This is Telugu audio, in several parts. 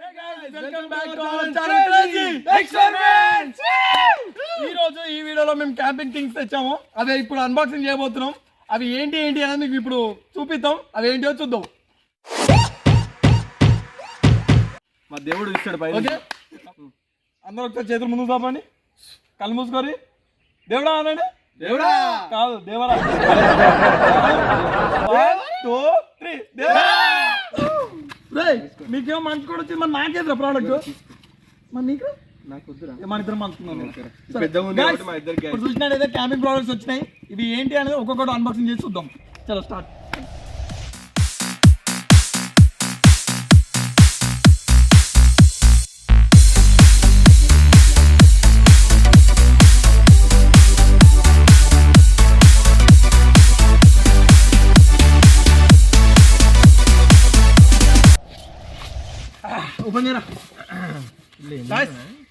ఈ రోజు ఈ వీడియోలో మేము క్యాంపింగ్ థింగ్స్ తెచ్చాము. అదే ఇప్పుడు అన్బాక్సింగ్ చేయబోతున్నాం. అవి ఏంటి అనేది మీకు ఇప్పుడు చూపిద్దాం. అవి ఏంటో చూద్దాం. మా దేవుడు ఇస్తాడు పైన. ఓకే, అందరూ ఒకసారి చేతులు ముందుకు చాపండి, కళ్ళు మూసుకొని దేవుడా అనండి. దేవుడా కాదు, దేవరా. 1 2 3 దేవరా. మీకేమో మంచి కూడా వచ్చింది, మరి నాకేదిరా ప్రోడక్ట్, మరి నీకు నాకు మన ఇద్దరం అనుకున్నాను. ఇప్పుడు చూసినట్టయితే క్యాంపింగ్ ప్రోడక్ట్స్ వచ్చినాయి. ఇవి ఏంటి అనేది ఒక్కొక్కటి అన్బాక్సింగ్ చేసి చూద్దాం. చలో స్టార్ట్. ఓపెన్ చేయరా.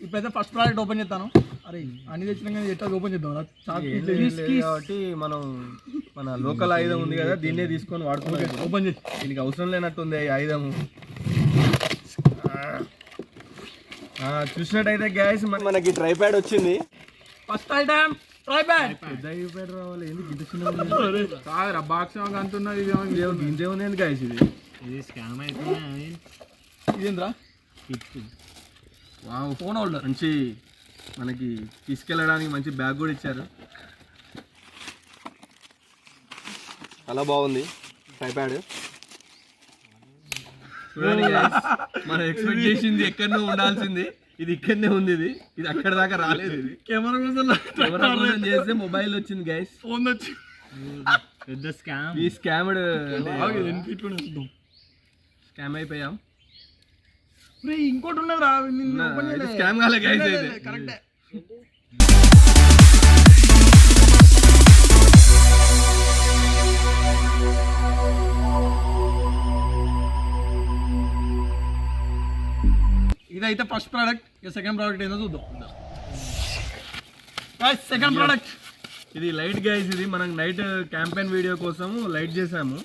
ఇప్పుడైతే ఫస్ట్ ప్రోడక్ట్ ఓపెన్ చేస్తాను. అరే అన్ని తెచ్చినా కానీ ఎట్లా ఓపెన్ చేద్దాం కాబట్టి మనం మన లోకల్ ఆయుధం ఉంది కదా, దీన్నే తీసుకొని వాడుతున్నాం. ఓపెన్ చేసి దీనికి అవసరం లేనట్టుంది ఈ ఆయుధము. చూసినట్టయితే గ్యాస్ మనకి ట్రైప్యాడ్ వచ్చింది. First item tripod. ట్రైప్యాడ్ రావాలి. ఎందుకు ఇంత చిన్న బాక్స్ అంటున్నది ఇంతేముంది ఎందుకు గ్యాస్ ఇది స్కామ్ అయిపోయింది. ఇదేంద్రా వావ్, ఫోన్ హోల్డర్. మంచి మనకి తీసుకెళ్ళడానికి మంచి బ్యాగ్ కూడా ఇచ్చారు. చాలా బాగుంది ట్రైప్యాడ్. చూడండి మనం ఎక్స్పెక్ట్ చేసింది ఎక్కడో ఉండాల్సింది ఇది ఇక్కడనే ఉంది. ఇది అక్కడ దాకా రాలేదు. ఇది కెమెరా కోసం చేస్తే మొబైల్ వచ్చింది గైస్, ఫోన్ వచ్చి పెద్ద స్కామ్. ఈ స్కామ్డ్ స్కామ్ అయిపోయాం. ఇంకోటి ఉన్నది రా, స్కామ్ కాలే గైస్. అయితే కరెక్టే. ఇదైతే ఫస్ట్ ప్రోడక్ట్. ఇక సెకండ్ ప్రోడక్ట్ ఏదో చూద్దాం. సెకండ్ ప్రోడక్ట్ ఇది లైట్ గైస్. ఇది మనం నైట్ క్యాంపెయిన్ వీడియో కోసం లైట్ చేసాము.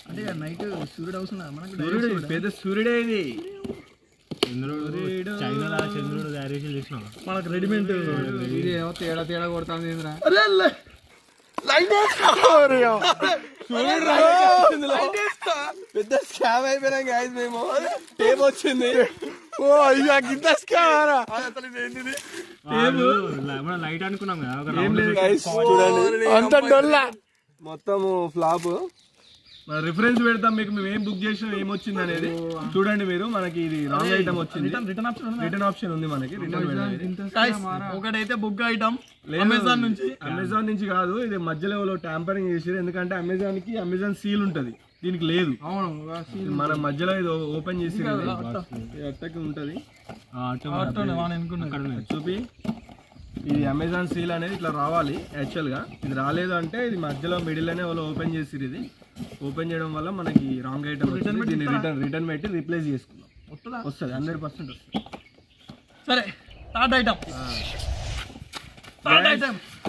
అంటే నైట్ సూర్యుడు అవసరం మనకు. సూర్యుడు పెద్ద సూర్యుడే ఇది. చైనా చంద్రుడు తయారు చేసిన మనకు రెడీమేడ్. ఇది ఏమో తేడా తేడా కొడుతుంది. పెద్ద స్కామ్ అయిపోయినా గైస్. మేము టేప్ వచ్చింది. లైట్ అనుకున్నాం కదా, మొత్తము ఫ్లాప్. మన రిఫరెన్స్ పెడతాం మీకు, మేము ఏం బుక్ చేసినా ఏమొచ్చింది అనేది చూడండి మీరు. మనకి ఇది రాంగ్ ఐటమ్ వచ్చింది. రిటర్న్ ఆప్షన్ ఉంది మనకి. ఒకటైతే బుక్ ఐటమ్ అమెజాన్ నుంచి. అమెజాన్ నుంచి కాదు, ఇది మధ్యలో ట్యాంపరింగ్ చేసారు. ఎందుకంటే అమెజాన్ సీల్ ఉంటది, దీనికి లేదు. మన మధ్యలో ఇది ఓపెన్ చేసి అట్టకి ఉంటది. చూపి ఇది అమెజాన్ సీల్ అనేది ఇట్లా రావాలి యాక్చువల్గా. ఇది రాలేదు అంటే ఇది మధ్యలో మిడిల్లోనే వాళ్ళు ఓపెన్ చేసిరు. ఇది ఓపెన్ చేయడం వల్ల మనకి రాంగ్ ఐటమ్ దీన్ని రిటర్న్ పెట్టి రీప్లేస్ చేసుకుందాం. వస్తుంది 100% వస్తుంది. సరే థర్డ్ ఐటమ్.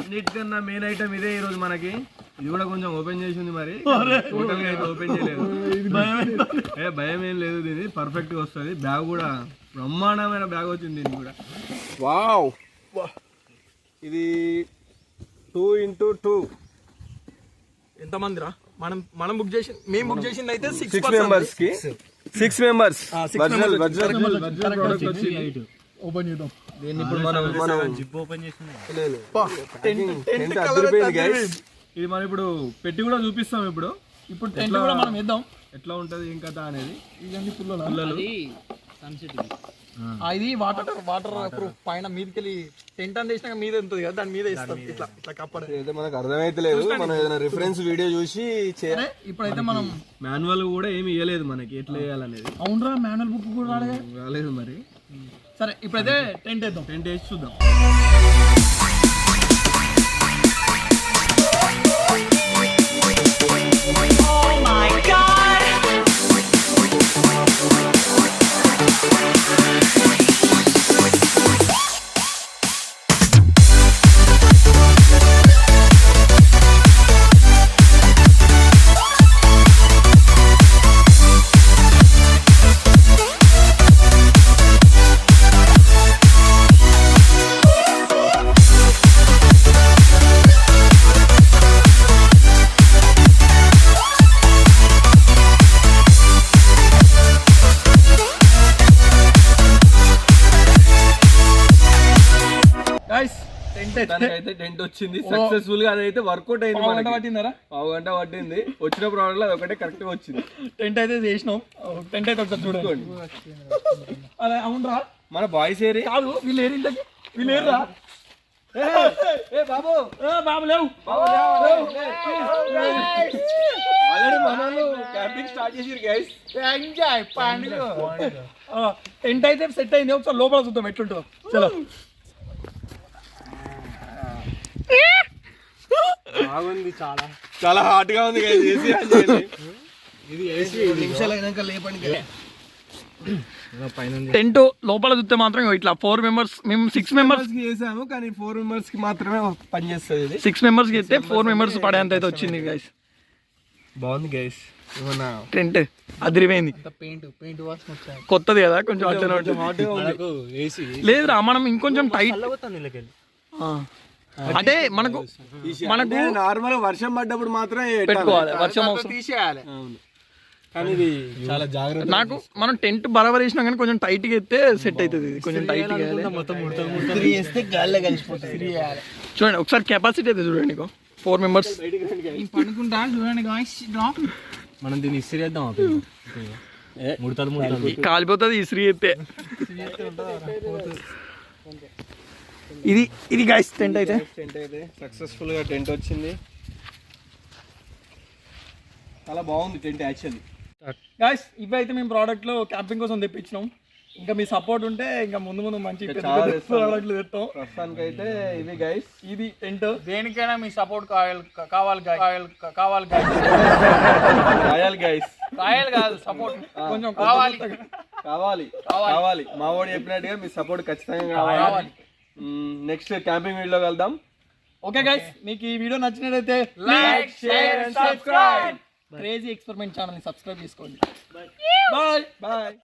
అన్నిటికన్నా మెయిన్ ఐటమ్ ఇదే ఈరోజు మనకి. ఇది కూడా కొంచెం ఓపెన్ చేసింది, మరి టోటల్గా అయితే ఓపెన్ చేయలేదు. భయం ఏం లేదు, దీన్ని పర్ఫెక్ట్గా వస్తుంది. బ్యాగ్ కూడా బ్రహ్మాండమైన బ్యాగ్ వచ్చింది దీనికి కూడా. వావ్, ఇది 2x2. ఎంతమంది రా? మనం బుక్ చేసి మేము బుక్ చేసింది అయితే 6 మెంబర్స్ కి. 6 మెంబర్స్ ఓపెన్ చేద్దాం. దీన్ని ఇప్పుడు మనం జిప్ ఓపెన్ చేసింది. ఇది మనం ఇప్పుడు పెట్టి కూడా చూపిస్తాం. ఇప్పుడు టెంట్ కూడా మనం వేద్దాం, ఎట్లా ఉంటది ఏం కథ అనేది. ఇవన్నీ పుల్లలు. ఇది వాటర్ ప్రూఫ్ పైన మీదకెళ్ళి టెంట్ అని వేసినాక మీద ఉంటుంది కదా, దాని మీద ఇస్తాం. ఇట్లా ఇట్లా కప్పడం అయితే మనకు అర్థమైతలేదు. మనం ఏదైనా రిఫరెన్స్ వీడియో చూసి ఇప్పుడైతే మనం మాన్యువల్ కూడా ఏమి ఇవ్వలేదు మనకి ఎట్లా వేయాలనేది. అవునరా, మాన్యువల్ బుక్ కూడా రాలేదు మరి. సరే ఇప్పుడైతే టెంట్ వేద్దాం. టెంట్ వేసి చూద్దాం. అయితే టెంట్ వచ్చింది సక్సెస్ఫుల్ గా, అదైతే వర్కౌట్ అయింది. గంట పట్టిందరా? పావు గంట పట్టింది. వచ్చిన ప్రోడక్ట్ అది ఒకటే కరెక్ట్ గా వచ్చింది. టెంట్ అయితే చేసినాం. టెంట్ అయితే ఒకసారి చూడండి. అదే అవునరా, మన బాయ్స్ ఏరి కాదు వీళ్ళు ఏరి, ఇంతకి వీళ్ళు ఏరురా. బాబు బాబు లేవు, ఆల్రెడీ మనోళ్ళు క్యాంపింగ్ స్టార్ట్ చేసిరు గైస్. టెంట్ అయితే సెట్ అయింది. ఒకసారి లోపల చూద్దాం ఎట్లుంటుందో. చలో బాగుంది, చాలా చాలా హాట్ గా ఉంది గైస్. ఏసీ ఆన్ చేయండి. ఇది ఏసీ నిమిషాలు అయినాక లేపండి. పైన టెంట్ లోపల చూస్తే మాత్రం ఇట్లా 4 మెంబర్స్, మేము 6 మెంబర్స్ కి చేసాము కానీ 4 మెంబర్స్ కి మాత్రమే పనిచేస్తుంది ఇది. 6 మెంబర్స్ కి అయితే 4 మెంబర్స్ పడేంత అయితే వచ్చింది గైస్. బాగుంది గైస్. ఏమన్నా టెంట్ అదిరిపోయింది. పెయింట్ వాసన వచ్చాయి. కొత్తది కదా, కొంచెం అట్లనే హాట్ గా ఉంది. ఏసీ లేదురా, మనం ఇంకొంచెం టైట్ నీళ్ళకెళ్ళి అంటే మనకు నార్మల్ వర్షం పడ్డప్పుడు మాత్రం పెట్టుకోవాలి. వర్షం అవసరం. తీసేయాలి. అవును, కానీ ఇది చాలా జాగ్రత్త. నాకు మనం టెంట్ బరాబర్ వేసినా కానీ కొంచెం టైట్ గా ఎత్తే సెట్ అవుతుంది. ఇది కొంచెం టైట్ గా మొత్తం చేస్తే గాల్లో కలిసిపోతుంది. చూడండి ఒకసారి కెపాసిటీ అయితే చూడండి. 4 మెంబర్స్ పడుకుంటా చూడండి guys. మనం దీన్ని ఇసిరేద్దాం. ముడతలు కాలిపోతుంది ఇస్త్రీ ఎత్తే. ఇది గైస్ టెంట్ అయితే సక్సెస్ఫుల్ గా టెంట్ వచ్చింది. చాలా బాగుంది టెంట్ యాక్చువల్లీ. గైస్ ఇవైతే మేము ప్రోడక్ట్ లో క్యాంపింగ్ కోసం తెప్పించినాం. ఇంకా మీ సపోర్ట్ ఉంటే ఇంకా ముందు ముందు మంచి చాలా ప్రోడక్ట్లు తెస్తాం. ప్రస్తుతానికి అయితే ఇవి గైస్. ఇది టెంట్. దేనికైనా మీ సపోర్ట్ కావాలి గైస్. కాయలు కాదు, సపోర్ట్ కొంచెం కావాలి. మా వాడు చెప్పినట్టుగా మీ సపోర్ట్ ఖచ్చితంగా కావాలి. నెక్స్ట్ క్యాంపింగ్ వీడియోలో వెళ్దాం. ఓకే గైస్, మీకు ఈ వీడియో నచ్చినట్లయితే like, share and subscribe. Crazy experiment channel ని సబ్స్క్రైబ్ చేసుకోండి. బాయ్.